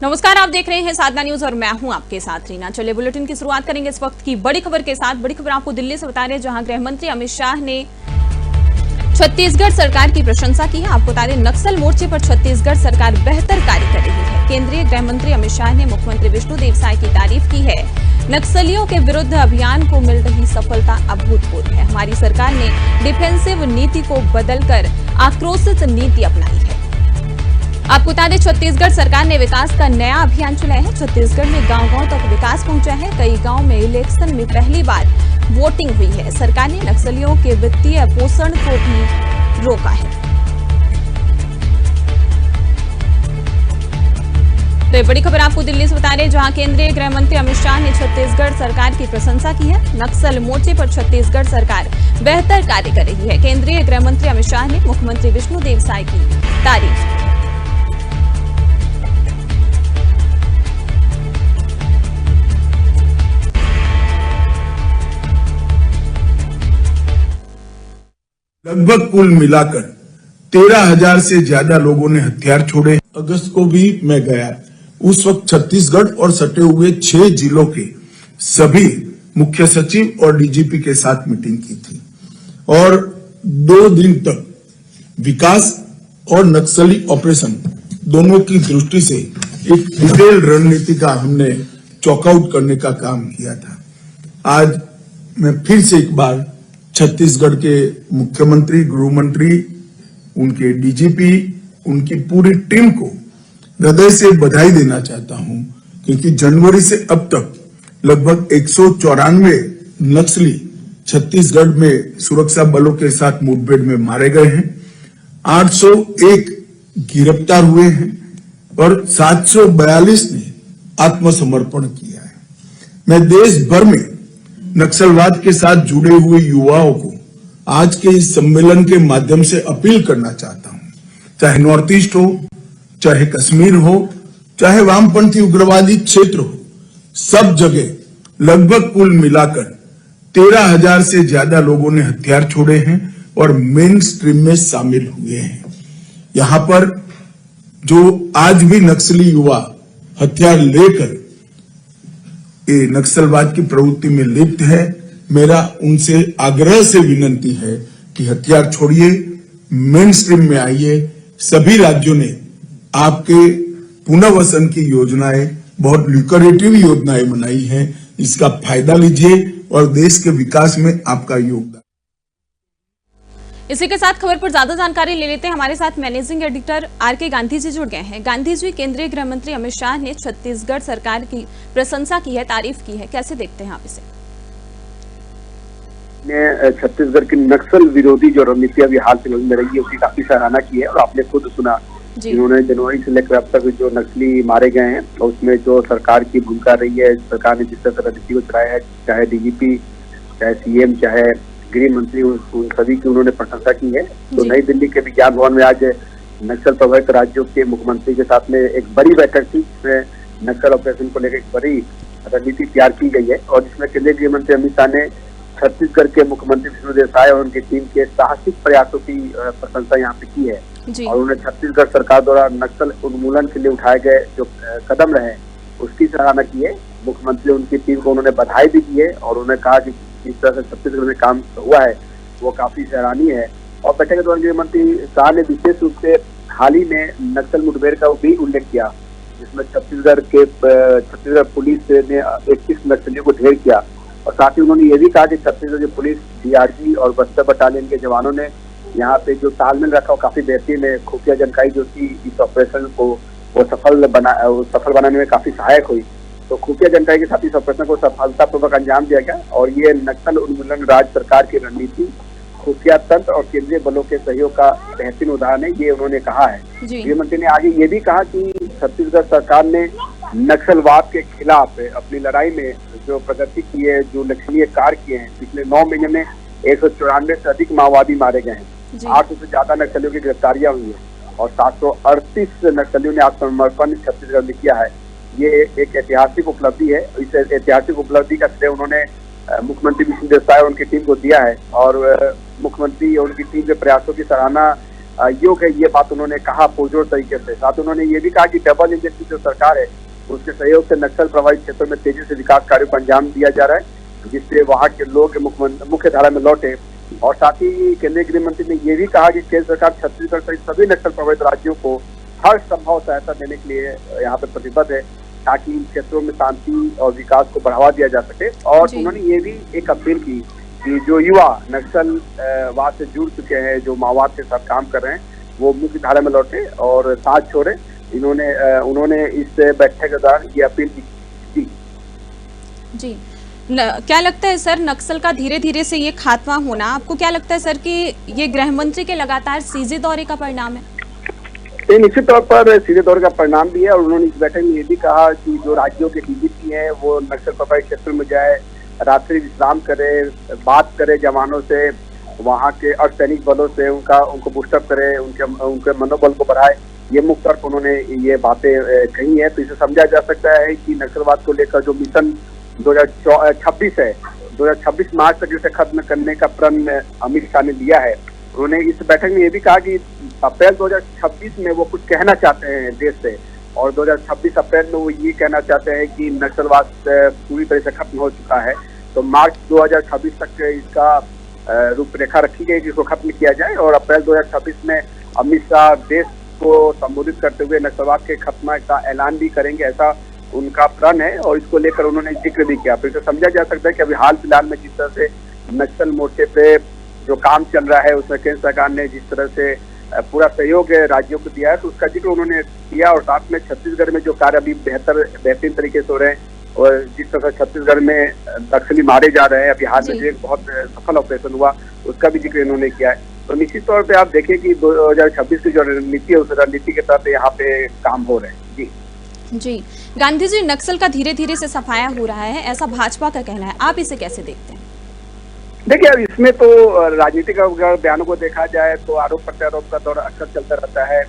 नमस्कार, आप देख रहे हैं साधना न्यूज और मैं हूं आपके साथ रीना। चलिए बुलेटिन की शुरुआत करेंगे इस वक्त की बड़ी खबर के साथ। बड़ी खबर आपको दिल्ली से बता रहे हैं, जहां गृह मंत्री अमित शाह ने छत्तीसगढ़ सरकार की प्रशंसा की है। आपको बता दें, नक्सल मोर्चे पर छत्तीसगढ़ सरकार बेहतर कार्य कर रही है। केंद्रीय गृह मंत्री अमित शाह ने मुख्यमंत्री विष्णुदेव साय की तारीफ की है। नक्सलियों के विरुद्ध अभियान को मिल रही सफलता अभूतपूर्व है। हमारी सरकार ने डिफेंसिव नीति को बदलकर आक्रोशित नीति अपनाई है। आपको बता दें, छत्तीसगढ़ सरकार ने विकास का नया अभियान चलाया है। छत्तीसगढ़ में गांव-गांव तक विकास पहुंचा है। कई गांव में इलेक्शन में पहली बार वोटिंग हुई है। सरकार ने नक्सलियों के वित्तीय पोषण को भी रोका है। तो ये बड़ी खबर आपको दिल्ली से बता रहे हैं, जहां केंद्रीय गृह मंत्री अमित शाह ने छत्तीसगढ़ सरकार की प्रशंसा की है। नक्सल मोर्चे पर छत्तीसगढ़ सरकार बेहतर कार्य कर रही है। केंद्रीय गृह मंत्री अमित शाह ने मुख्यमंत्री विष्णुदेव साय की तारीफ की। लगभग कुल मिलाकर 13,000 से ज्यादा लोगों ने हथियार छोड़े। अगस्त को भी मैं गया, उस वक्त छत्तीसगढ़ और सटे हुए 6 जिलों के सभी मुख्य सचिव और डीजीपी के साथ मीटिंग की थी और 2 दिन तक विकास और नक्सली ऑपरेशन दोनों की दृष्टि से एक डिटेल रणनीति का हमने चॉकआउट करने का काम किया था। आज मैं फिर से एक बार छत्तीसगढ़ के मुख्यमंत्री, गृह मंत्री, उनके डीजीपी, उनकी पूरी टीम को हृदय से बधाई देना चाहता हूं, क्योंकि जनवरी से अब तक लगभग 194 नक्सली छत्तीसगढ़ में सुरक्षा बलों के साथ मुठभेड़ में मारे गए हैं, 801 गिरफ्तार हुए हैं और 742 ने आत्मसमर्पण किया है। मैं देश भर में नक्सलवाद के साथ जुड़े हुए युवाओं को आज के इस सम्मेलन के माध्यम से अपील करना चाहता हूं, चाहे नॉर्थ ईस्ट हो, चाहे कश्मीर हो, चाहे वामपंथी उग्रवादी क्षेत्र हो, सब जगह लगभग कुल मिलाकर 13,000 से ज्यादा लोगों ने हथियार छोड़े हैं और मेन स्ट्रीम में शामिल हुए हैं। यहां पर जो आज भी नक्सली युवा हथियार लेकर ये नक्सलवाद की प्रवृत्ति में लिप्त है, मेरा उनसे आग्रह से विनंती है कि हथियार छोड़िए, मेन स्ट्रीम में आइए। सभी राज्यों ने आपके पुनर्वसन की योजनाएं, बहुत ल्यूक्रेटिव योजनाएं बनाई हैं, इसका फायदा लीजिए और देश के विकास में आपका योगदान। इसी के साथ खबर पर ज्यादा जानकारी ले लेते हैं। हमारे साथ managing editor R K Gandhi ji जुड़ गए हैं। गांधी जी, केंद्रीय गृह मंत्री अमित शाह ने छत्तीसगढ़ सरकार की प्रशंसा की है, तारीफ की है, कैसे देखते हैं आप इसे? ने छत्तीसगढ़ की नक्सल विरोधी जो रणनीति अभी हाल फिलहाल में रही है उसकी काफी सराहना की है और आपने खुद सुना जिन्होंने जनवरी से लेकर अब तक जो नक्सली मारे गए हैं तो उसमें जो सरकार की भूमिका रही है, सरकार ने जिस तरह रणनीति को चलाया है, चाहे डीजीपी, चाहे सीएम, चाहे गृह मंत्री, उन सभी की उन्होंने प्रशंसा की है। तो नई दिल्ली के विज्ञान भवन में आज नक्सल प्रभावित राज्यों के मुख्यमंत्री के साथ में एक बड़ी बैठक थी, जिसमें नक्सल ऑपरेशन को लेकर एक बड़ी रणनीति तैयार की गई है और जिसमें केंद्रीय गृह मंत्री अमित शाह ने छत्तीसगढ़ के मुख्यमंत्री विष्णुदेव साय और उनकी टीम के साहसिक प्रयासों की प्रशंसा यहाँ पे की है और उन्होंने छत्तीसगढ़ सरकार द्वारा नक्सल उन्मूलन के लिए उठाए गए जो कदम रहे उसकी सराहना की है। मुख्यमंत्री उनकी टीम को उन्होंने बधाई भी दी है और उन्होंने कहा कि जिस तरह से छत्तीसगढ़ में काम हुआ है वो काफी सराहनीय है। और बैठक के दौरान गृह मंत्री शाह ने विशेष रूप से हाल ही में नक्सल मुठभेड़ का भी उल्लेख किया, जिसमें छत्तीसगढ़ पुलिस ने 21 नक्सलियों को ढेर किया और साथ ही उन्होंने ये भी कहा कि छत्तीसगढ़ की पुलिस, डीआरजी और बस्तर बटालियन के जवानों ने यहाँ पे जो तालमेल रखा वो काफी बेहतरीन है। खुफिया जानकारी जो थी इस ऑपरेशन को वो सफल बनाने में काफी सहायक हुई। तो खुफिया जानकारी के साथ इस ऑपरेशन को सफलतापूर्वक अंजाम दिया गया और ये नक्सल उन्मूलन राज्य सरकार की रणनीति, खुफिया तंत्र और केंद्रीय बलों के सहयोग का बेहतरीन उदाहरण है, ये उन्होंने कहा है। गृह मंत्री ने आगे ये भी कहा कि छत्तीसगढ़ सरकार ने नक्सलवाद के खिलाफ अपनी लड़ाई में जो प्रगति की है, जो लक्षणीय कार्य किए हैं, पिछले 9 महीने में 194 से अधिक माओवादी मारे गए हैं, 800 से ज्यादा नक्सलियों की गिरफ्तारियां हुई है और 738 नक्सलियों ने आत्मसमर्पण छत्तीसगढ़ में किया है। ये एक ऐतिहासिक उपलब्धि है। इस ऐतिहासिक उपलब्धि का श्रेय उन्होंने मुख्यमंत्री विष्णुदेव साय और उनकी टीम को दिया है और मुख्यमंत्री और उनकी टीम के प्रयासों की सराहना योग है, ये बात उन्होंने कहा पुरजोर तरीके से। साथ उन्होंने ये भी कहा कि डबल इंजन की जो सरकार है उसके सहयोग से नक्सल प्रभावित क्षेत्रों में तेजी से विकास कार्यों को अंजाम दिया जा रहा है, जिससे वहां के लोग मुख्य धारा में लौटे। और साथ ही केंद्रीय गृह मंत्री ने ये भी कहा कि केंद्र सरकार छत्तीसगढ़ सहित सभी नक्सल प्रभावित राज्यों को हर संभव सहायता देने के लिए यहाँ पे प्रतिबद्ध है, ताकि इन क्षेत्रों में शांति और विकास को बढ़ावा दिया जा सके। और उन्होंने ये भी एक अपील की कि जो युवा नक्सलवाद से जुड़ चुके हैं, जो माओवाद के साथ काम कर रहे हैं, वो मुख्य धारा में लौटे और साथ छोड़े। उन्होंने इस बैठक के दौरान ये अपील की। जी, क्या लगता है सर, नक्सल का धीरे धीरे से ये खात्मा होना, आपको क्या लगता है सर कि ये गृह मंत्री के लगातार सीजे दौरे का परिणाम है? ये निश्चित तौर पर सीधे दौरे का परिणाम भी है। और उन्होंने इस बैठक में ये भी कहा कि जो राज्यों के डीजीपी हैं वो नक्सल प्रभावित क्षेत्र में जाए, रात्रि विश्राम करे, बात करे जवानों से, वहाँ के अर्धसैनिक बलों से उनको बूस्टअप करे, उनके मनोबल को बढ़ाए। ये मुख्य तौर पर उन्होंने ये बातें कही है। तो इसे समझा जा सकता है कि नक्सलवाद को लेकर जो मिशन 2026 है, 2026 मार्च तक इसे खत्म करने का प्रण अमित शाह ने लिया है। उन्होंने इस बैठक में ये भी कहा कि अप्रैल 2026 में वो कुछ कहना चाहते हैं देश से, और 2026 अप्रैल में वो ये कहना चाहते हैं कि नक्सलवाद पूरी तरह से खत्म हो चुका है। तो मार्च 2026 तक इसका रूपरेखा रखी गई कि इसको खत्म किया जाए, और अप्रैल 2026 में अमित शाह देश को संबोधित करते हुए नक्सलवाद के खत्म का ऐलान भी करेंगे, ऐसा उनका प्रण है। और इसको लेकर उन्होंने जिक्र भी किया। तो इसे समझा जा सकता है कि अभी हाल फिलहाल में जिस तरह से नक्सल मोर्चे पे जो काम चल रहा है उसमें केंद्र सरकार ने जिस तरह से पूरा सहयोग राज्यों को दिया है, तो उसका जिक्र उन्होंने किया। और साथ में छत्तीसगढ़ में जो कार्य अभी बेहतरीन तरीके से हो रहे हैं, और जिस तरह से छत्तीसगढ़ में नक्सली मारे जा रहे हैं, अभी हाल में जो एक बहुत सफल ऑपरेशन हुआ उसका भी जिक्र इन्होंने किया है। तो निश्चित तौर पे आप देखिए कि 2026 की जो रणनीति है उस रणनीति के तहत यहाँ पे काम हो रहे हैं। जी, गांधी जी, नक्सल का धीरे धीरे से सफाया हो रहा है, ऐसा भाजपा का कहना है, आप इसे कैसे देखते हैं? देखिए, अब इसमें तो राजनीतिक बयानों को देखा जाए तो आरोप प्रत्यारोप का दौर अक्सर चलता रहता है।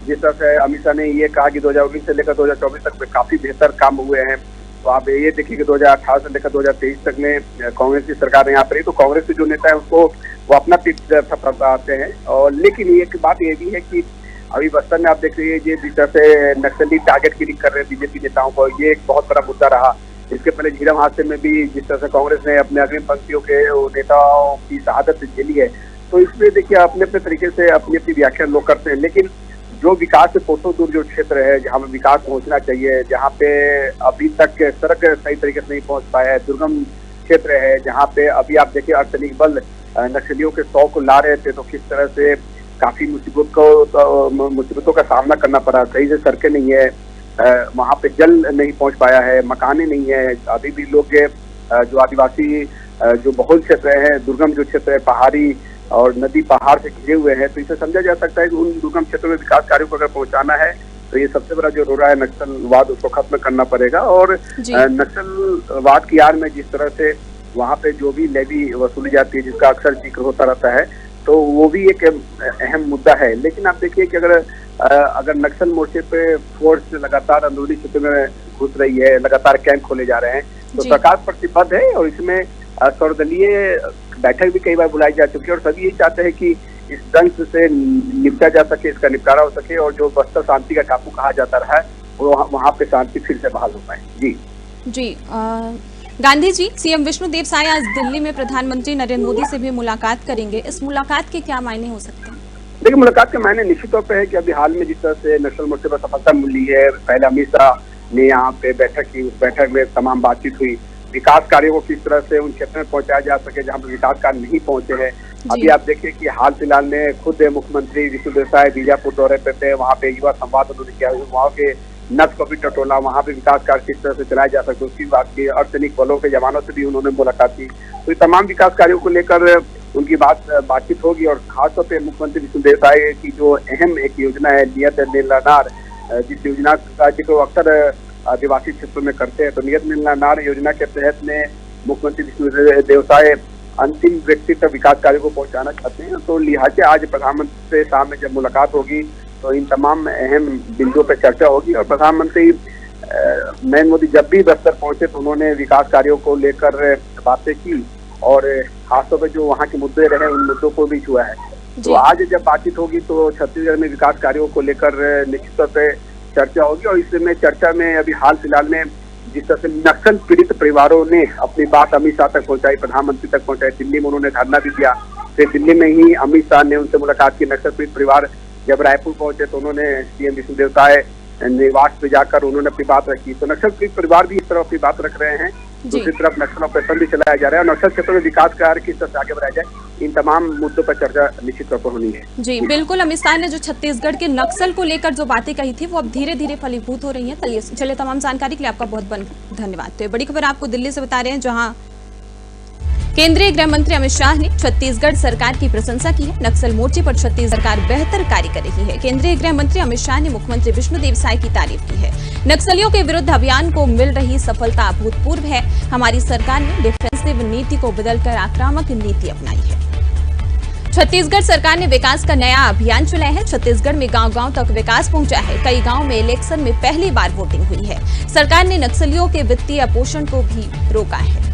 जिस तरह से अमित शाह ने ये कहा कि 2019 से लेकर 2024 तक में काफी बेहतर काम हुए हैं, तो आप ये देखिए कि 2018 से लेकर 2023 तक में कांग्रेस की सरकार यहाँ पर रही, तो कांग्रेस के जो नेता है उसको वो अपना पीठ थपथपाते हैं। और लेकिन एक बात ये भी है कि अभी बस्तर में आप देख रही है जिस तरह से नक्सली टारगेट किलिंग कर रहे हैं बीजेपी नेताओं को, ये एक बहुत बड़ा मुद्दा रहा। इसके पहले झीरम हादसे में भी जिस तरह से कांग्रेस ने अपने अग्रिम पंक्तियों के नेताओं की शहादत झेली है, तो इसमें देखिए अपने अपने तरीके से अपनी अपनी व्याख्या लोग करते हैं। लेकिन जो विकास से कोसों दूर जो क्षेत्र है, जहाँ पे विकास पहुंचना चाहिए, जहाँ पे अभी तक सड़क सही तरीके से नहीं पहुंच पाया है, दुर्गम क्षेत्र है, जहाँ पे अभी आप देखिए अर्धसैनिक बल नक्सलियों के 100 को ला रहे थे, तो किस तरह से काफी मुसीबतों का सामना करना पड़ा। सही से सड़कें नहीं है, वहाँ पे जल नहीं पहुंच पाया है, मकाने नहीं है, अभी भी लोग जो आदिवासी जो बहुल क्षेत्र है, दुर्गम जो क्षेत्र है, पहाड़ी और नदी पहाड़ से घिरे हुए हैं, तो इसे समझा जा सकता है कि उन दुर्गम क्षेत्रों में विकास कार्यों को अगर पहुंचाना है तो ये सबसे बड़ा जो रोड़ा है नक्सलवाद, उसको खत्म करना पड़ेगा। और नक्सलवाद की आड़ में जिस तरह से वहाँ पे जो भी लेवी वसूली जाती है, जिसका अक्सर जिक्र होता रहता है, तो वो भी एक अहम मुद्दा है। लेकिन आप देखिए कि अगर नक्सल मोर्चे पे फोर्स लगातार अंदरूनी क्षेत्र में घुस रही है, लगातार कैंप खोले जा रहे हैं, तो सरकार प्रतिबद्ध है। और इसमें सर्वदलीय बैठक भी कई बार बुलाई जा चुकी है, और सभी यही चाहते हैं कि इस दंश से निपटा जा सके, इसका निपटारा हो सके, और जो बस्तर शांति का टापू कहा जाता रहा है वो वहाँ पे शांति फिर से बहाल हो पाए। जी गांधी जी, सीएम विष्णुदेव साय आज दिल्ली में प्रधानमंत्री नरेंद्र मोदी से भी मुलाकात करेंगे, इस मुलाकात के क्या मायने हो सकते हैं? देखिए, मुलाकात के मायने निश्चित तौर पे है कि अभी हाल में जिस तरह से नक्सल मोर्चे पर सफलता मिली है, पहले अमित शाह ने यहाँ पे बैठक की, उस बैठक में तमाम बातचीत हुई, विकास कार्यों को किस तरह से उन क्षेत्र में पहुंचाया जा सके जहाँ पर विकास कार्य नहीं पहुंचे हैं। अभी आप देखिए कि हाल फिलहाल में खुद मुख्यमंत्री विष्णुदेव साय बीजापुर दौरे पे थे, वहाँ पे युवा संवाद उन्होंने किया, वहाँ के नक्स कॉपी टटोला, वहाँ पे विकास कार्य किस तरह से चलाया जा सकते उसकी बात की, अर्धसैनिक बलों के जवानों से भी उन्होंने मुलाकात की। तो तमाम विकास कार्यों को लेकर उनकी बातचीत होगी। और खासतौर पे मुख्यमंत्री विष्णुदेव साय की जो अहम एक योजना है नियत नीलानार, जिस योजना का जिक्र अक्सर आदिवासी क्षेत्रों में करते हैं, तो नियत नीलानार योजना के तहत में मुख्यमंत्री विष्णुदेव साय अंतिम व्यक्ति तक विकास कार्यों को पहुंचाना चाहते हैं। तो लिहाजा आज प्रधानमंत्री से सामने जब मुलाकात होगी तो इन तमाम अहम बिंदुओं पर चर्चा होगी। और प्रधानमंत्री नरेंद्र मोदी जब भी बस्तर पहुंचे तो उन्होंने विकास कार्यों को लेकर बातें की, और खासतौर पर जो वहाँ के मुद्दे रहे उन मुद्दों को भी छुआ है। तो आज जब बातचीत होगी तो छत्तीसगढ़ में विकास कार्यों को लेकर निश्चित तौर पे चर्चा होगी। और इसमें चर्चा में अभी हाल फिलहाल में जिस तरह से नक्सल पीड़ित परिवारों ने अपनी बात अमित शाह तक पहुंचाई, प्रधानमंत्री तक पहुंचाई, दिल्ली में उन्होंने धरना भी दिया, फिर दिल्ली में ही अमित शाह ने उनसे मुलाकात की। नक्सल पीड़ित परिवार जब रायपुर पहुंचे तो उन्होंने सीएम विष्णुदेव साय निवास पे जाकर उन्होंने अपनी बात रखी। तो नक्सल पीड़ित परिवार भी इस तरह अपनी बात रख रहे हैं। दूसरी तरफ नक्सल ऑपरेशन भी चलाया जा रहा है और नक्सल क्षेत्र में विकास कार्य किस तरह से आगे बढ़ाया जाए, इन तमाम मुद्दों पर चर्चा निश्चित तौर पर होनी है। जी बिल्कुल, अमित शाह ने जो छत्तीसगढ़ के नक्सल को लेकर जो बातें कही थी वो अब धीरे धीरे फलीभूत हो रही है। चलिए तमाम जानकारी के लिए आपका बहुत बहुत धन्यवाद। तो बड़ी खबर आपको दिल्ली से बता रहे हैं, जहाँ केंद्रीय गृह मंत्री अमित शाह ने छत्तीसगढ़ सरकार की प्रशंसा की है। नक्सल मोर्चे पर छत्तीसगढ़ सरकार बेहतर कार्य कर रही है। केंद्रीय गृह मंत्री अमित शाह ने मुख्यमंत्री विष्णुदेव साय की तारीफ की है। नक्सलियों के विरुद्ध अभियान को मिल रही सफलता अभूतपूर्व है। हमारी सरकार ने डिफेंसिव नीति को बदलकर आक्रामक नीति अपनाई है। छत्तीसगढ़ सरकार ने विकास का नया अभियान चलाया है। छत्तीसगढ़ में गांव-गांव तक विकास पहुंचा है। कई गांव में इलेक्शन में पहली बार वोटिंग हुई है। सरकार ने नक्सलियों के वित्तीय पोषण को भी रोका है।